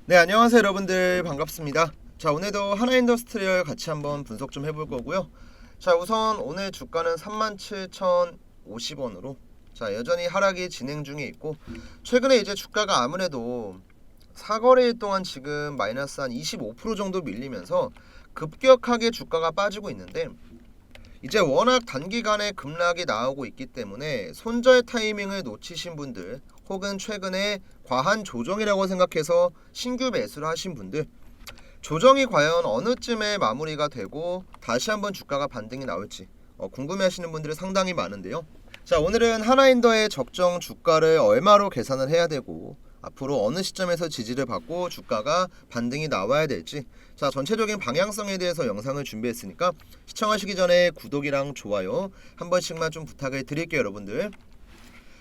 네, 안녕하세요 여러분들, 반갑습니다. 자, 오늘도 하나인더스트리얼 같이 한번 분석 좀 해볼 거고요. 자, 우선 오늘 주가는 37,050원으로 자, 여전히 하락이 진행 중에 있고, 최근에 이제 주가가 아무래도 사거래일 동안 지금 마이너스 한 25% 정도 밀리면서 급격하게 주가가 빠지고 있는데, 이제 워낙 단기간에 급락이 나오고 있기 때문에 손절 타이밍을 놓치신 분들, 혹은 최근에 과한 조정이라고 생각해서 신규 매수를 하신 분들, 조정이 과연 어느쯤에 마무리가 되고 다시 한번 주가가 반등이 나올지 궁금해하시는 분들이 상당히 많은데요. 자, 오늘은 하나인더의 적정 주가를 얼마로 계산을 해야 되고, 앞으로 어느 시점에서 지지를 받고 주가가 반등이 나와야 될지, 자, 전체적인 방향성에 대해서 영상을 준비했으니까 시청하시기 전에 구독이랑 좋아요 한 번씩만 좀 부탁을 드릴게요 여러분들.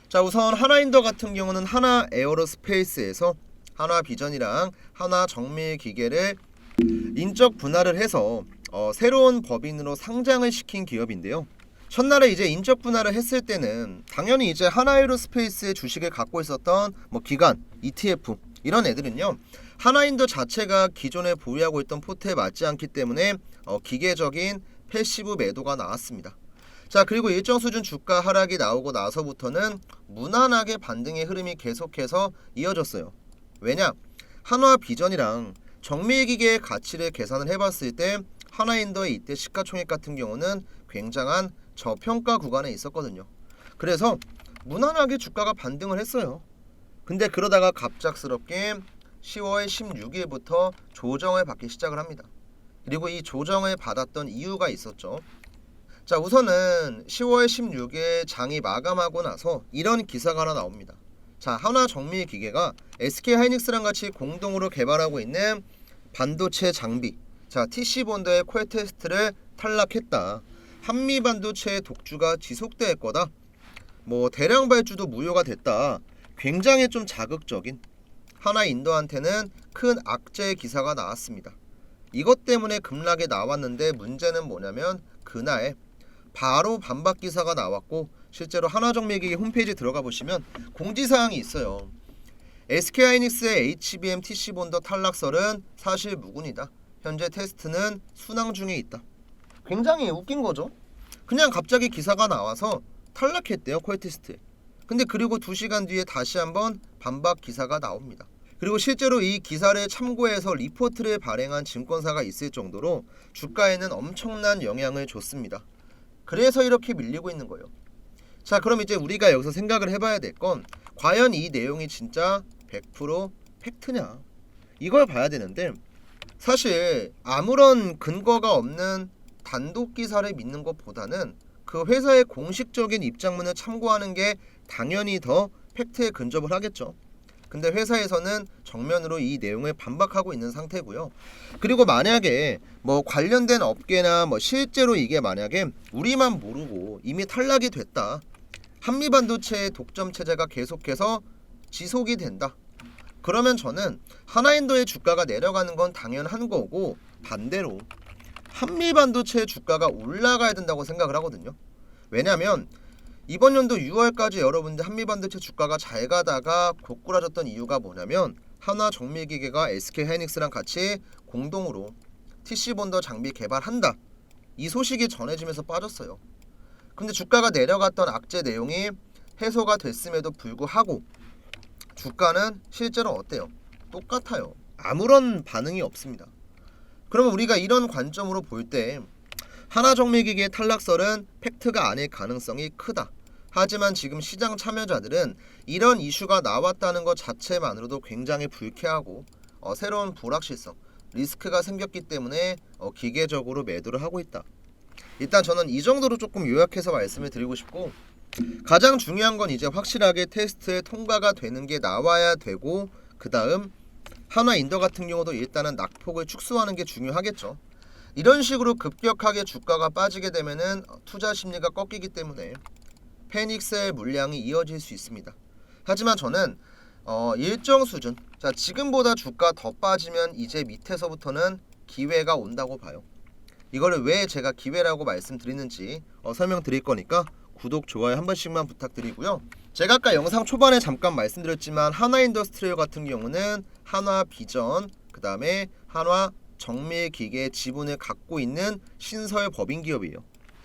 자, 우선 하나인더 같은 경우는 하나 에어로스페이스에서 하나비전이랑 하나정밀기계를 인적 분할을 해서 새로운 법인으로 상장을 시킨 기업인데요. 첫날에 이제 인적 분할을 했을 때는 당연히 이제 하나에어로스페이스의 주식을 갖고 있었던 기관, ETF 이런 애들은요, 하나인더 자체가 기존에 보유하고 있던 포트에 맞지 않기 때문에 기계적인 패시브 매도가 나왔습니다. 자, 그리고 일정 수준 주가 하락이 나오고 나서부터는 무난하게 반등의 흐름이 계속해서 이어졌어요. 왜냐? 한화비전이랑 정밀기계의 가치를 계산을 해봤을 때 하나인더의 이때 시가총액 같은 경우는 굉장한 저평가 구간에 있었거든요. 그래서 무난하게 주가가 반등을 했어요. 근데 그러다가 갑작스럽게 10월 16일부터 조정을 받기 시작을 합니다. 그리고 이 조정을 받았던 이유가 있었죠. 자, 우선은 10월 16일 장이 마감하고 나서 이런 기사가 하나 나옵니다. 자, 하나정밀기계가 SK하이닉스랑 같이 공동으로 개발하고 있는 반도체 장비, 자, TC본드의 콜 테스트를 탈락했다. 한미 반도체의 독주가 지속될 거다. 대량 발주도 무효가 됐다. 굉장히 좀 자극적인, 하나인더한테는 큰 악재의 기사가 나왔습니다. 이것 때문에 급락이 나왔는데, 문제는 뭐냐면 그날 바로 반박 기사가 나왔고, 실제로 하나정밀기계 홈페이지 들어가 보시면 공지사항이 있어요. SK하이닉스의 HBM TC본더 탈락설은 사실 무근이다. 현재 테스트는 순항 중에 있다. 굉장히 웃긴 거죠. 그냥 갑자기 기사가 나와서 탈락했대요, 콜 테스트에. 근데 그리고 2시간 뒤에 다시 한번 반박 기사가 나옵니다. 그리고 실제로 이 기사를 참고해서 리포트를 발행한 증권사가 있을 정도로 주가에는 엄청난 영향을 줬습니다. 그래서 이렇게 밀리고 있는 거예요. 자, 그럼 이제 우리가 여기서 생각을 해봐야 될 건, 과연 이 내용이 진짜 100% 팩트냐, 이걸 봐야 되는데, 사실 아무런 근거가 없는 단독 기사를 믿는 것보다는 그 회사의 공식적인 입장문을 참고하는 게 당연히 더 팩트에 근접을 하겠죠. 근데 회사에서는 정면으로 이 내용을 반박하고 있는 상태고요. 그리고 만약에 관련된 업계나 실제로 이게 만약에 우리만 모르고 이미 탈락이 됐다, 한미반도체의 독점 체제가 계속해서 지속이 된다, 그러면 저는 하나인더의 주가가 내려가는 건 당연한 거고, 반대로 한미반도체의 주가가 올라가야 된다고 생각을 하거든요. 왜냐면 이번 연도 6월까지 여러분들 한미반도체 주가가 잘 가다가 고꾸라졌던 이유가 뭐냐면, 하나정밀기계가 SK하이닉스랑 같이 공동으로 TC본더 장비 개발한다, 이 소식이 전해지면서 빠졌어요. 근데 주가가 내려갔던 악재 내용이 해소가 됐음에도 불구하고 주가는 실제로 어때요? 똑같아요. 아무런 반응이 없습니다. 그러면 우리가 이런 관점으로 볼 때 하나정밀기계의 탈락설은 팩트가 아닐 가능성이 크다. 하지만 지금 시장 참여자들은 이런 이슈가 나왔다는 것 자체만으로도 굉장히 불쾌하고 새로운 불확실성, 리스크가 생겼기 때문에 기계적으로 매도를 하고 있다. 일단 저는 이 정도로 조금 요약해서 말씀을 드리고 싶고, 가장 중요한 건 이제 확실하게 테스트에 통과가 되는 게 나와야 되고, 그 다음 하나인더 같은 경우도 일단은 낙폭을 축소하는 게 중요하겠죠. 이런 식으로 급격하게 주가가 빠지게 되면은 투자 심리가 꺾이기 때문에 패닉셀 물량이 이어질 수 있습니다. 하지만 저는 일정 수준, 자, 지금보다 주가 더 빠지면 이제 밑에서부터는 기회가 온다고 봐요. 이거를 왜 제가 기회라고 말씀드리는지 설명드릴 거니까 구독, 좋아요 한 번씩만 부탁드리고요. 제가 아까 영상 초반에 잠깐 말씀드렸지만 한화인더스트리얼 같은 경우는 한화비전, 그 다음에 한화정밀기계 지분을 갖고 있는 신설 법인 기업이에요.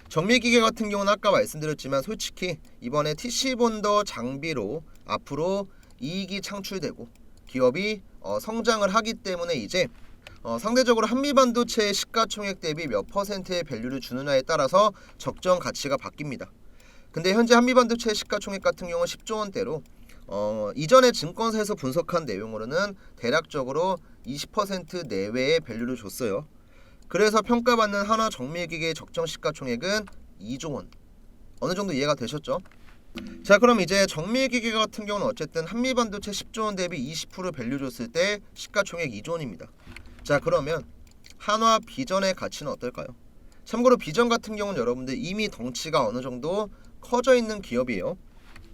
정밀기계 같은 경우는 아까 말씀드렸지만 솔직히 이번에 TC본더 장비로 앞으로 이익이 창출되고 기업이 성장을 하기 때문에 이제 상대적으로 한미반도체의 시가총액 대비 몇 퍼센트의 밸류를 주느냐에 따라서 적정 가치가 바뀝니다. 근데 현재 한미반도체 시가총액 같은 경우는 10조 원대로 이전에 증권사에서 분석한 내용으로는 대략적으로 20% 내외의 밸류를 줬어요. 그래서 평가받는 한화정밀기계의 적정 시가총액은 2조 원. 어느 정도 이해가 되셨죠? 자, 그럼 이제 정밀기계 같은 경우는 어쨌든 한미반도체 10조 원 대비 20% 밸류 줬을 때 시가총액 2조 원입니다. 자, 그러면 한화비전의 가치는 어떨까요? 참고로 비전 같은 경우는 여러분들 이미 덩치가 어느 정도 커져 있는 기업이에요.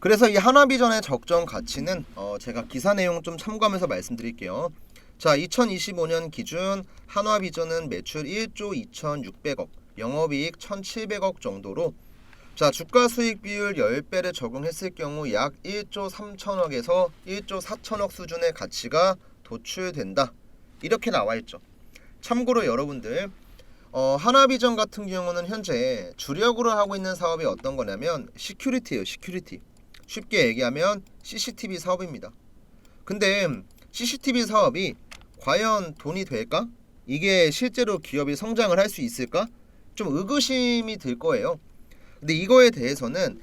그래서 이 한화비전의 적정 가치는 제가 기사 내용 좀 참고하면서 말씀드릴게요. 자, 2025년 기준 한화비전은 매출 1조 2,600억, 영업이익 1,700억 정도로 자, 주가 수익 비율 10배를 적용했을 경우 약 1조 3천억에서 1조 4천억 수준의 가치가 도출된다. 이렇게 나와 있죠. 참고로 여러분들 한화비전 같은 경우는 현재 주력으로 하고 있는 사업이 어떤 거냐면 시큐리티예요. 시큐리티. 쉽게 얘기하면 CCTV 사업입니다. 근데 CCTV 사업이 과연 돈이 될까? 이게 실제로 기업이 성장을 할 수 있을까? 좀 의구심이 들 거예요. 근데 이거에 대해서는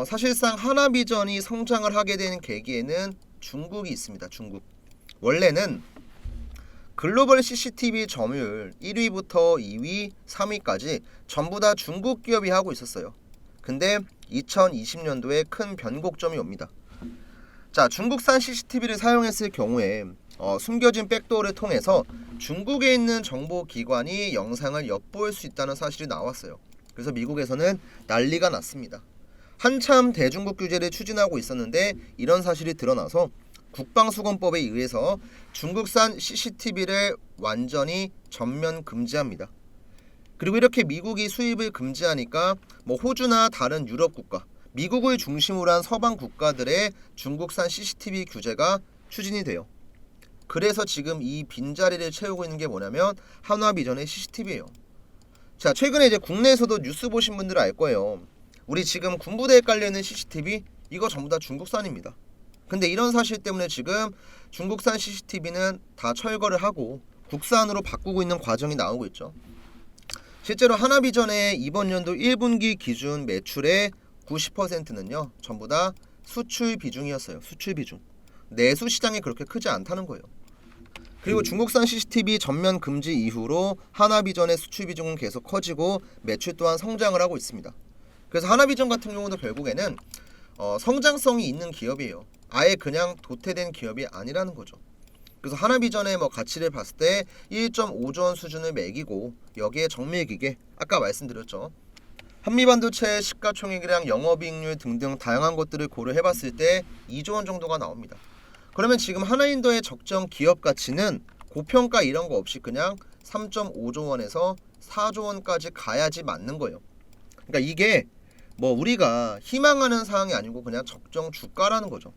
사실상 한화비전이 성장을 하게 되는 계기에는 중국이 있습니다. 중국. 원래는 글로벌 CCTV 점유율 1위부터 2위, 3위까지 전부 다 중국 기업이 하고 있었어요. 근데 2020년도에 큰 변곡점이 옵니다. 자, 중국산 CCTV를 사용했을 경우에 숨겨진 백도어를 통해서 중국에 있는 정보기관이 영상을 엿볼 수 있다는 사실이 나왔어요. 그래서 미국에서는 난리가 났습니다. 한참 대중국 규제를 추진하고 있었는데 이런 사실이 드러나서 국방수권법에 의해서 중국산 CCTV를 완전히 전면 금지합니다. 그리고 이렇게 미국이 수입을 금지하니까 호주나 다른 유럽 국가, 미국을 중심으로 한 서방 국가들의 중국산 CCTV 규제가 추진이 돼요. 그래서 지금 이 빈자리를 채우고 있는 게 뭐냐면 한화비전의 CCTV예요. 자, 최근에 이제 국내에서도 뉴스 보신 분들은 알 거예요. 우리 지금 군부대에 깔려있는 CCTV 이거 전부 다 중국산입니다. 근데 이런 사실 때문에 지금 중국산 CCTV는 다 철거를 하고 국산으로 바꾸고 있는 과정이 나오고 있죠. 실제로 한화비전의 이번 연도 1분기 기준 매출의 90%는요 전부 다 수출 비중이었어요. 수출 비중. 내수 시장이 그렇게 크지 않다는 거예요. 그리고 중국산 CCTV 전면 금지 이후로 한화비전의 수출 비중은 계속 커지고 매출 또한 성장을 하고 있습니다. 그래서 한화비전 같은 경우도 결국에는 성장성이 있는 기업이에요. 아예 그냥 도태된 기업이 아니라는 거죠. 그래서 한화비전의 가치를 봤을 때 1.5조 원 수준을 매기고 여기에 정밀기계 아까 말씀드렸죠. 한미반도체 시가총액이랑 영업이익률 등등 다양한 것들을 고려해봤을 때 2조 원 정도가 나옵니다. 그러면 지금 한화인더의 적정 기업 가치는 고평가 이런 거 없이 그냥 3.5조 원에서 4조 원까지 가야지 맞는 거예요. 그러니까 이게 우리가 희망하는 사항이 아니고 그냥 적정 주가라는 거죠.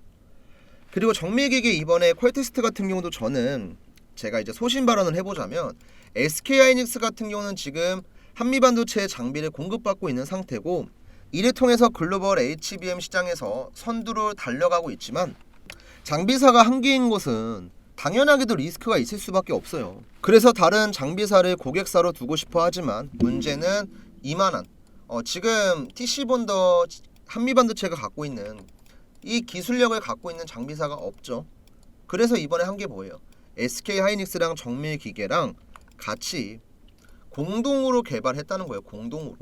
그리고 정밀기계 이번에 퀄테스트 같은 경우도 저는 제가 이제 소신 발언을 해보자면 SK하이닉스 같은 경우는 지금 한미반도체 장비를 공급받고 있는 상태고 이를 통해서 글로벌 HBM 시장에서 선두를 달려가고 있지만 장비사가 한 개인 것은 당연하게도 리스크가 있을 수밖에 없어요. 그래서 다른 장비사를 고객사로 두고 싶어 하지만 문제는 이만한 지금 TC본더 한미반도체가 갖고 있는 이 기술력을 갖고 있는 장비사가 없죠. 그래서 이번에 한 게 뭐예요? SK하이닉스랑 정밀기계랑 같이 공동으로 개발했다는 거예요. 공동으로.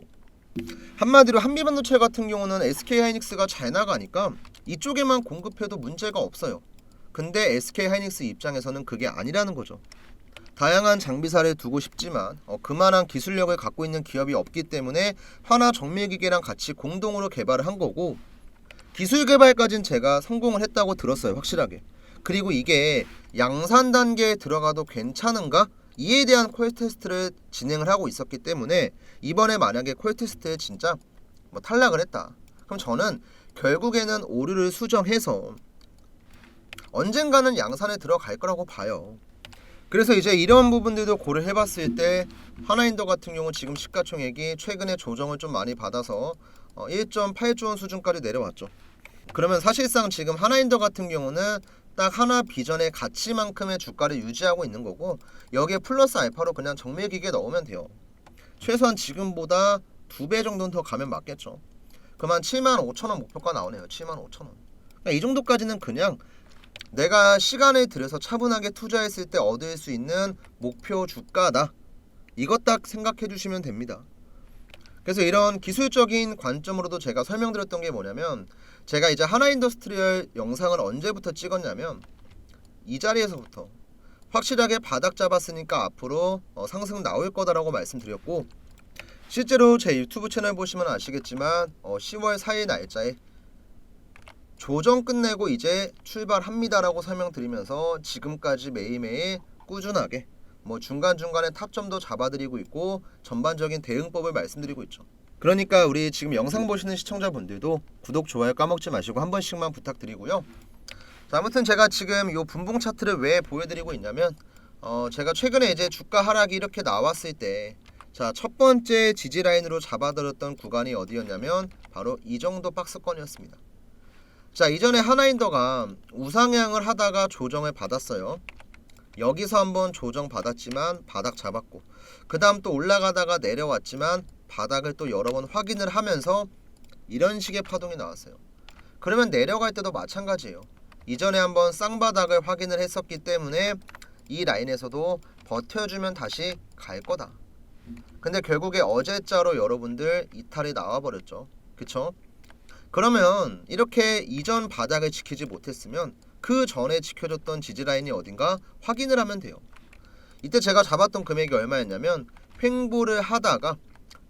한마디로 한미반도체 같은 경우는 SK하이닉스가 잘 나가니까 이쪽에만 공급해도 문제가 없어요. 근데 SK하이닉스 입장에서는 그게 아니라는 거죠. 다양한 장비사를 두고 싶지만 그만한 기술력을 갖고 있는 기업이 없기 때문에 한화정밀기계랑 같이 공동으로 개발을 한 거고 기술 개발까지는 제가 성공을 했다고 들었어요. 확실하게. 그리고 이게 양산 단계에 들어가도 괜찮은가? 이에 대한 퀄 테스트를 진행을 하고 있었기 때문에 이번에 만약에 퀄 테스트에 진짜 탈락을 했다. 그럼 저는 결국에는 오류를 수정해서 언젠가는 양산에 들어갈 거라고 봐요. 그래서 이제 이런 부분들도 고려해봤을 때 하나인더 같은 경우 지금 시가총액이 최근에 조정을 좀 많이 받아서 1.8조 원 수준까지 내려왔죠. 그러면 사실상 지금 하나인더 같은 경우는 딱 하나 비전의 가치만큼의 주가를 유지하고 있는 거고, 여기에 플러스 알파로 그냥 정밀기계 넣으면 돼요. 최소한 지금보다 2배 정도는 더 가면 맞겠죠. 그만 75,000원 목표가 나오네요. 75,000원. 그러니까 이 정도까지는 그냥 내가 시간을 들여서 차분하게 투자했을 때 얻을 수 있는 목표 주가다, 이것 딱 생각해 주시면 됩니다. 그래서 이런 기술적인 관점으로도 제가 설명드렸던 게 뭐냐면, 제가 이제 하나인더스트리얼 영상을 언제부터 찍었냐면 이 자리에서부터 확실하게 바닥 잡았으니까 앞으로 상승 나올 거다라고 말씀드렸고, 실제로 제 유튜브 채널 보시면 아시겠지만 10월 4일 날짜에 조정 끝내고 이제 출발합니다라고 설명드리면서 지금까지 매일매일 꾸준하게 중간중간에 타점도 잡아드리고 있고 전반적인 대응법을 말씀드리고 있죠. 그러니까 우리 지금 영상 보시는 시청자분들도 구독, 좋아요 까먹지 마시고 한 번씩만 부탁드리고요. 자, 아무튼 제가 지금 이 분봉 차트를 왜 보여드리고 있냐면 제가 최근에 이제 주가 하락이 이렇게 나왔을 때, 자, 첫 번째 지지 라인으로 잡아들었던 구간이 어디였냐면 바로 이 정도 박스권이었습니다. 자, 이전에 하나인더가 우상향을 하다가 조정을 받았어요. 여기서 한번 조정 받았지만 바닥 잡았고, 그 다음 또 올라가다가 내려왔지만 바닥을 또 여러 번 확인을 하면서 이런 식의 파동이 나왔어요. 그러면 내려갈 때도 마찬가지예요. 이전에 한번 쌍바닥을 확인을 했었기 때문에 이 라인에서도 버텨주면 다시 갈 거다. 근데 결국에 어제자로 여러분들 이탈이 나와버렸죠. 그쵸? 그러면 이렇게 이전 바닥을 지키지 못했으면 그 전에 지켜줬던 지지라인이 어딘가 확인을 하면 돼요. 이때 제가 잡았던 금액이 얼마였냐면, 횡보를 하다가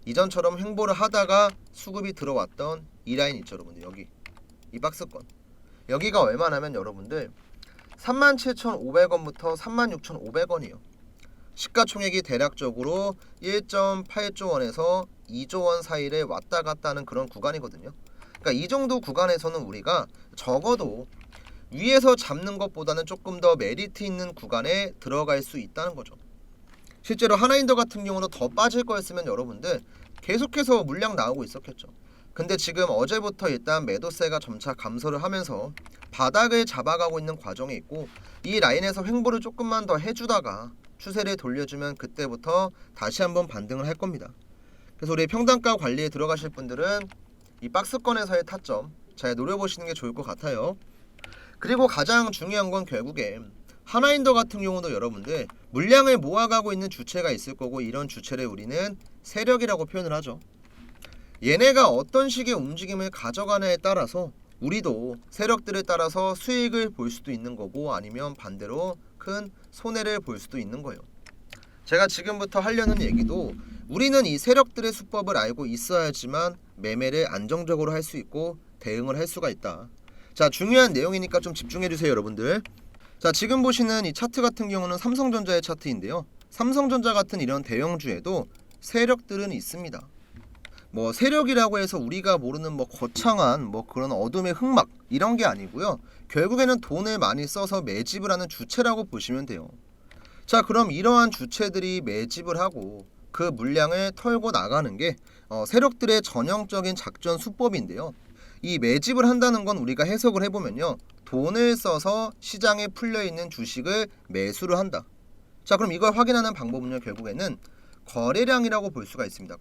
이전처럼 횡보를 하다가 수급이 들어왔던 이 라인 있죠 여러분들. 여기 이 박스권, 여기가 얼마냐면 여러분들 37,500원부터 36,500원이에요 시가총액이 대략적으로 1.8조 원에서 2조 원 사이를 왔다 갔다 하는 그런 구간이거든요. 그러니까 이 정도 구간에서는 우리가 적어도 위에서 잡는 것보다는 조금 더 메리트 있는 구간에 들어갈 수 있다는 거죠. 실제로 하나인더 같은 경우도 더 빠질 거였으면 여러분들 계속해서 물량 나오고 있었겠죠. 근데 지금 어제부터 일단 매도세가 점차 감소를 하면서 바닥을 잡아가고 있는 과정에 있고, 이 라인에서 횡보를 조금만 더 해주다가 추세를 돌려주면 그때부터 다시 한번 반등을 할 겁니다. 그래서 우리 평단가 관리에 들어가실 분들은 이 박스권에서의 타점 잘 노려보시는 게 좋을 것 같아요. 그리고 가장 중요한 건 결국에 하나인더 같은 경우도 여러분들 물량을 모아가고 있는 주체가 있을 거고, 이런 주체를 우리는 세력이라고 표현을 하죠. 얘네가 어떤 식의 움직임을 가져가냐에 따라서 우리도 세력들에 따라서 수익을 볼 수도 있는 거고, 아니면 반대로 큰 손해를 볼 수도 있는 거예요. 제가 지금부터 하려는 얘기도 우리는 이 세력들의 수법을 알고 있어야지만 매매를 안정적으로 할 수 있고 대응을 할 수가 있다. 자, 중요한 내용이니까 좀 집중해주세요 여러분들. 자, 지금 보시는 이 차트 같은 경우는 삼성전자의 차트인데요, 삼성전자 같은 이런 대형주에도 세력들은 있습니다. 세력이라고 해서 우리가 모르는 거창한 그런 어둠의 흑막 이런 게 아니고요, 결국에는 돈을 많이 써서 매집을 하는 주체라고 보시면 돼요. 자, 그럼 이러한 주체들이 매집을 하고 그 물량을 털고 나가는 게 세력들의 전형적인 작전 수법인데요, 이 매집을 한다는 건 우리가 해석을 해보면요, 돈을 써서 시장에 풀려있는 주식을 매수를 한다. 자, 그럼 이걸 확인하는 방법은요, 결국에는 거래량이라고 볼 수가 있습니다.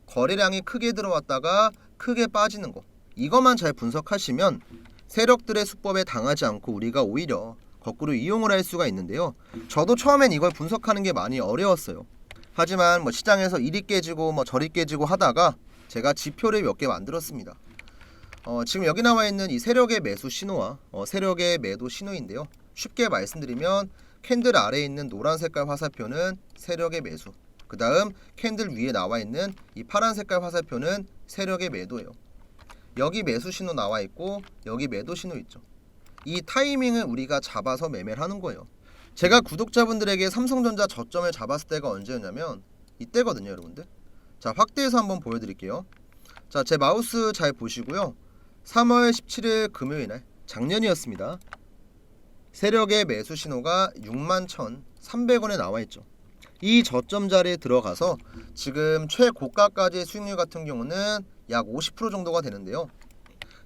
거래량이 크게 들어왔다가 크게 빠지는 거, 이것만 잘 분석하시면 세력들의 수법에 당하지 않고 우리가 오히려 거꾸로 이용을 할 수가 있는데요, 저도 처음엔 이걸 분석하는 게 많이 어려웠어요. 하지만 시장에서 이리 깨지고 저리 깨지고 하다가 제가 지표를 몇 개 만들었습니다. 지금 여기 나와 있는 이 세력의 매수 신호와 세력의 매도 신호인데요, 쉽게 말씀드리면 캔들 아래에 있는 노란 색깔 화살표는 세력의 매수, 그 다음 캔들 위에 나와 있는 이 파란 색깔 화살표는 세력의 매도예요. 여기 매수 신호 나와 있고 여기 매도 신호 있죠. 이 타이밍을 우리가 잡아서 매매를 하는 거예요. 제가 구독자분들에게 삼성전자 저점을 잡았을 때가 언제였냐면 이때거든요 여러분들. 자, 확대해서 한번 보여드릴게요. 자, 제 마우스 잘 보시고요, 3월 17일 금요일 날 작년이었습니다. 세력의 매수 신호가 61,300원에 나와 있죠. 이 저점 자리에 들어가서 지금 최고가까지의 수익률 같은 경우는 약 50% 정도가 되는데요.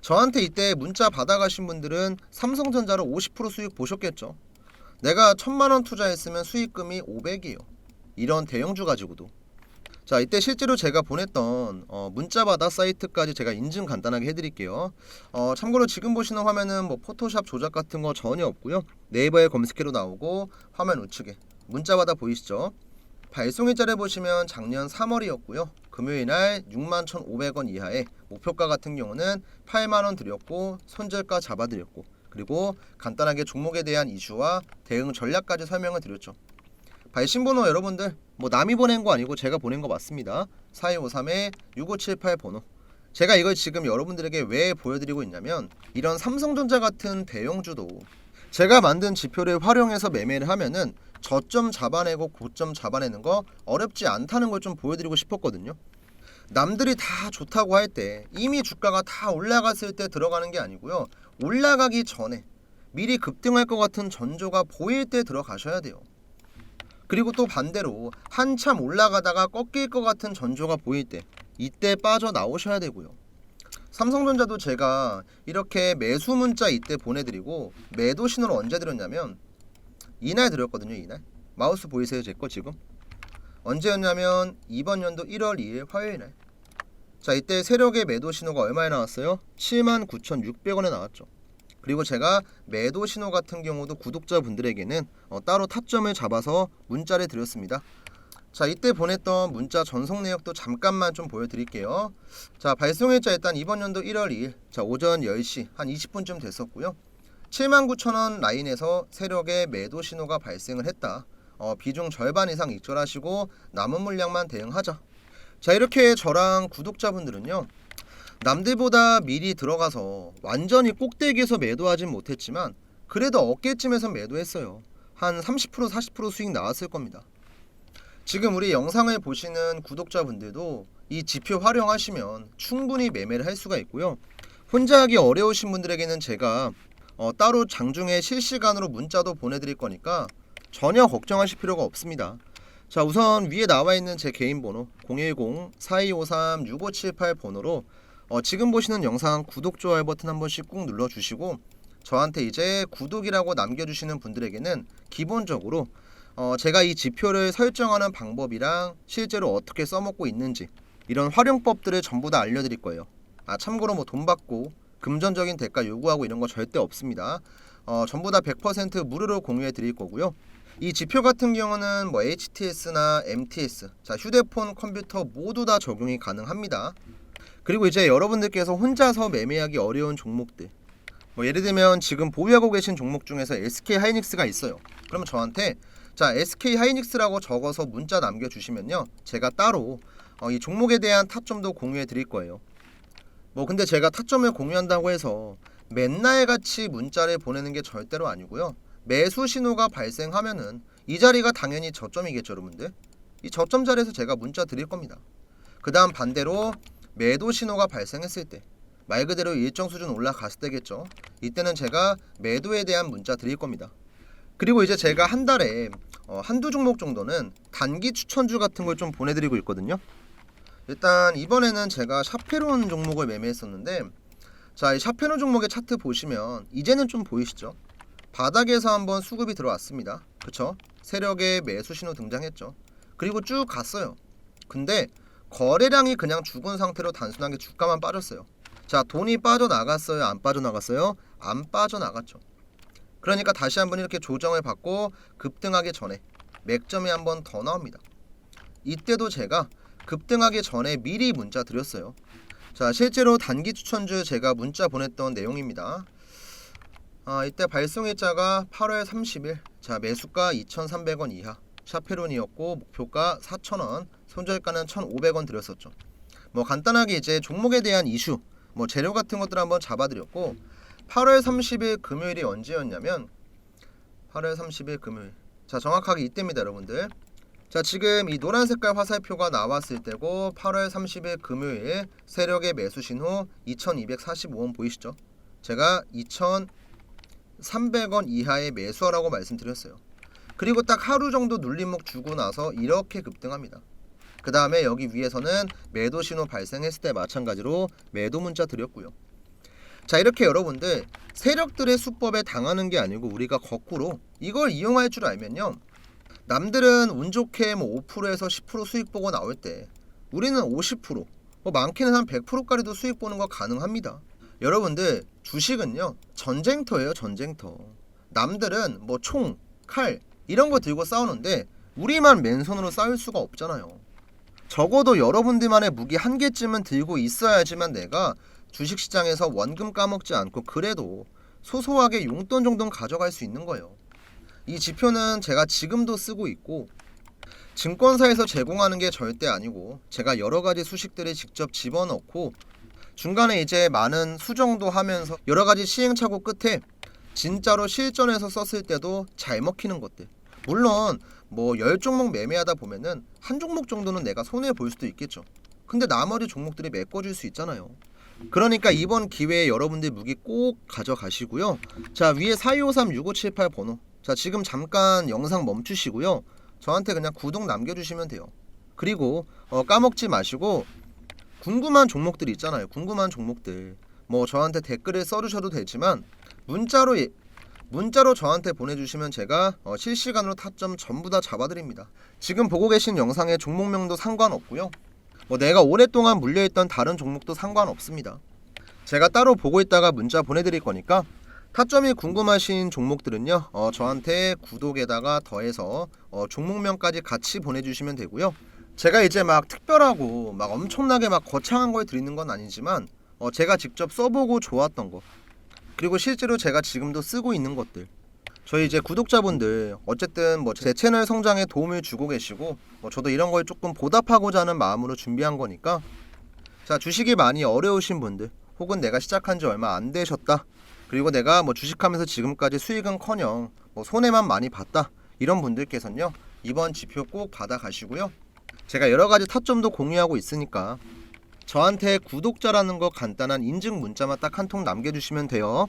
저한테 이때 문자 받아가신 분들은 삼성전자로 50% 수익 보셨겠죠. 내가 1000만원 투자했으면 수익금이 500이에요. 이런 대형주 가지고도. 자, 이때 실제로 제가 보냈던 문자받아 사이트까지 제가 인증 간단하게 해드릴게요. 참고로 지금 보시는 화면은 뭐 포토샵 조작 같은 거 전혀 없고요. 네이버에 검색해도 나오고 화면 우측에 문자받아 보이시죠? 발송일자를 보시면 작년 3월이었고요. 금요일날 61,500원 이하에 목표가 같은 경우는 8만원 드렸고 손절가 잡아드렸고, 그리고 간단하게 종목에 대한 이슈와 대응 전략까지 설명을 드렸죠. 발신번호 여러분들 뭐 남이 보낸 거 아니고 제가 보낸 거 맞습니다. 4253-6578 번호. 제가 이걸 지금 여러분들에게 왜 보여드리고 있냐면, 이런 삼성전자 같은 대형주도 제가 만든 지표를 활용해서 매매를 하면은 저점 잡아내고 고점 잡아내는 거 어렵지 않다는 걸 좀 보여드리고 싶었거든요. 남들이 다 좋다고 할 때, 이미 주가가 다 올라갔을 때 들어가는 게 아니고요. 올라가기 전에 미리 급등할 것 같은 전조가 보일 때 들어가셔야 돼요. 그리고 또 반대로 한참 올라가다가 꺾일 것 같은 전조가 보일 때, 이때 빠져나오셔야 되고요. 삼성전자도 제가 이렇게 매수 문자 이때 보내드리고 매도 신호를 언제 드렸냐면 이날 드렸거든요. 이날 마우스 보이세요? 제 거 지금 언제였냐면 이번 연도 1월 2일 화요일날. 자, 이때 세력의 매도 신호가 얼마에 나왔어요? 79,600원에 나왔죠. 그리고 제가 매도 신호 같은 경우도 구독자분들에게는 따로 타점을 잡아서 문자를 드렸습니다. 자, 이때 보냈던 문자 전송 내역도 잠깐만 좀 보여드릴게요. 자, 발송일자 일단 이번 연도 1월 2일 자 오전 10시 한 20분쯤 됐었고요. 79,000원 라인에서 세력의 매도 신호가 발생을 했다. 비중 절반 이상 익절하시고 남은 물량만 대응하자. 자, 이렇게 저랑 구독자분들은요, 남들보다 미리 들어가서 완전히 꼭대기에서 매도하진 못했지만 그래도 어깨쯤에서 매도했어요. 한 30% 40% 수익 나왔을 겁니다. 지금 우리 영상을 보시는 구독자분들도 이 지표 활용하시면 충분히 매매를 할 수가 있고요. 혼자 하기 어려우신 분들에게는 제가 따로 장중에 실시간으로 문자도 보내드릴 거니까 전혀 걱정하실 필요가 없습니다. 자, 우선 위에 나와 있는 제 개인 번호 010-4253-6578 번호로 지금 보시는 영상 구독, 좋아요 버튼 한 번씩 꾹 눌러주시고, 저한테 이제 구독이라고 남겨주시는 분들에게는 기본적으로 제가 이 지표를 설정하는 방법이랑 실제로 어떻게 써먹고 있는지 이런 활용법들을 전부 다 알려드릴 거예요. 참고로 뭐 돈 받고 금전적인 대가 요구하고 이런 거 절대 없습니다. 전부 다 100% 무료로 공유해 드릴 거고요. 이 지표 같은 경우는 뭐 HTS나 MTS, 자, 휴대폰, 컴퓨터 모두 다 적용이 가능합니다. 그리고 이제 여러분들께서 혼자서 매매하기 어려운 종목들, 뭐 예를 들면 지금 보유하고 계신 종목 중에서 SK 하이닉스가 있어요. 그러면 저한테 자, SK 하이닉스라고 적어서 문자 남겨주시면요, 제가 따로 이 종목에 대한 타점도 공유해 드릴 거예요. 뭐 근데 제가 타점을 공유한다고 해서 맨날 같이 문자를 보내는 게 절대로 아니고요. 매수 신호가 발생하면은 이 자리가 당연히 저점이겠죠, 여러분들. 이 저점 자리에서 제가 문자 드릴 겁니다. 그 다음 반대로 매도 신호가 발생했을 때, 말 그대로 일정 수준 올라갔을 때겠죠. 이때는 제가 매도에 대한 문자 드릴 겁니다. 그리고 이제 제가 한 달에 한두 종목 정도는 단기 추천주 같은 걸 좀 보내드리고 있거든요. 일단 이번에는 제가 샤페론 종목을 매매했었는데, 자, 이 샤페론 종목의 차트 보시면 이제는 좀 보이시죠? 바닥에서 한번 수급이 들어왔습니다. 그쵸? 세력의 매수 신호 등장했죠. 그리고 쭉 갔어요. 근데 거래량이 그냥 죽은 상태로 단순하게 주가만 빠졌어요. 자, 돈이 빠져나갔어요? 안 빠져나갔어요? 안 빠져나갔죠. 그러니까 다시 한번 이렇게 조정을 받고 급등하기 전에 맥점이 한번 더 나옵니다. 이때도 제가 급등하기 전에 미리 문자 드렸어요. 자, 실제로 단기 추천주 제가 문자 보냈던 내용입니다. 이때 발송일자가 8월 30일, 자, 매수가 2,300원 이하 샤페론이었고 목표가 4,000원, 손절가는 1,500원 드렸었죠. 뭐 간단하게 이제 종목에 대한 이슈, 뭐 재료 같은 것들 한번 잡아드렸고, 8월 30일 금요일이 언제였냐면 8월 30일 금요일, 자, 정확하게 이때입니다, 여러분들. 자, 지금 이 노란 색깔 화살표가 나왔을 때고 8월 30일 금요일 세력의 매수 신호 2245원 보이시죠? 제가 2300원 이하의 매수하라고 말씀드렸어요. 그리고 딱 하루 정도 눌림목 주고 나서 이렇게 급등합니다. 그 다음에 여기 위에서는 매도 신호 발생했을 때 마찬가지로 매도 문자 드렸고요. 자, 이렇게 여러분들 세력들의 수법에 당하는 게 아니고 우리가 거꾸로 이걸 이용할 줄 알면요, 남들은 운 좋게 뭐 5%에서 10% 수익 보고 나올 때 우리는 50%, 뭐 많게는 한 100%까지도 수익 보는 거 가능합니다. 여러분들 주식은요 전쟁터예요, 전쟁터. 남들은 뭐 총, 칼 이런 거 들고 싸우는데 우리만 맨손으로 싸울 수가 없잖아요. 적어도 여러분들만의 무기 한 개쯤은 들고 있어야지만 내가 주식시장에서 원금 까먹지 않고 그래도 소소하게 용돈 정도는 가져갈 수 있는 거예요. 이 지표는 제가 지금도 쓰고 있고 증권사에서 제공하는 게 절대 아니고 제가 여러가지 수식들을 직접 집어넣고 중간에 이제 많은 수정도 하면서 여러가지 시행착오 끝에 진짜로 실전에서 썼을 때도 잘 먹히는 것들. 물론 뭐 10종목 매매하다 보면은 한 종목 정도는 내가 손해볼 수도 있겠죠. 근데 나머지 종목들이 메꿔줄 수 있잖아요. 그러니까 이번 기회에 여러분들 무기 꼭 가져가시고요. 자, 위에 42536578 번호. 자, 지금 잠깐 영상 멈추시고요. 저한테 그냥 구독 남겨주시면 돼요. 그리고 까먹지 마시고 궁금한 종목들 있잖아요. 궁금한 종목들 뭐 저한테 댓글을 써주셔도 되지만 문자로 저한테 보내주시면 제가 실시간으로 타점 전부 다 잡아드립니다. 지금 보고 계신 영상의 종목명도 상관없고요. 뭐 내가 오랫동안 물려있던 다른 종목도 상관없습니다. 제가 따로 보고 있다가 문자 보내드릴 거니까 타점이 궁금하신 종목들은요 저한테 구독에다가 더해서 종목명까지 같이 보내주시면 되고요. 제가 이제 막 특별하고 막 엄청나게 막 거창한 걸 드리는 건 아니지만 제가 직접 써보고 좋았던 거, 그리고 실제로 제가 지금도 쓰고 있는 것들, 저희 이제 구독자분들 어쨌든 뭐 제 채널 성장에 도움을 주고 계시고 뭐 저도 이런 걸 조금 보답하고자 하는 마음으로 준비한 거니까, 자, 주식이 많이 어려우신 분들 혹은 내가 시작한 지 얼마 안 되셨다, 그리고 내가 뭐 주식하면서 지금까지 수익은커녕 뭐 손해만 많이 봤다, 이런 분들께서는요 이번 지표 꼭 받아가시고요. 제가 여러가지 타점도 공유하고 있으니까 저한테 구독자라는 거 간단한 인증 문자만 딱 한 통 남겨주시면 돼요.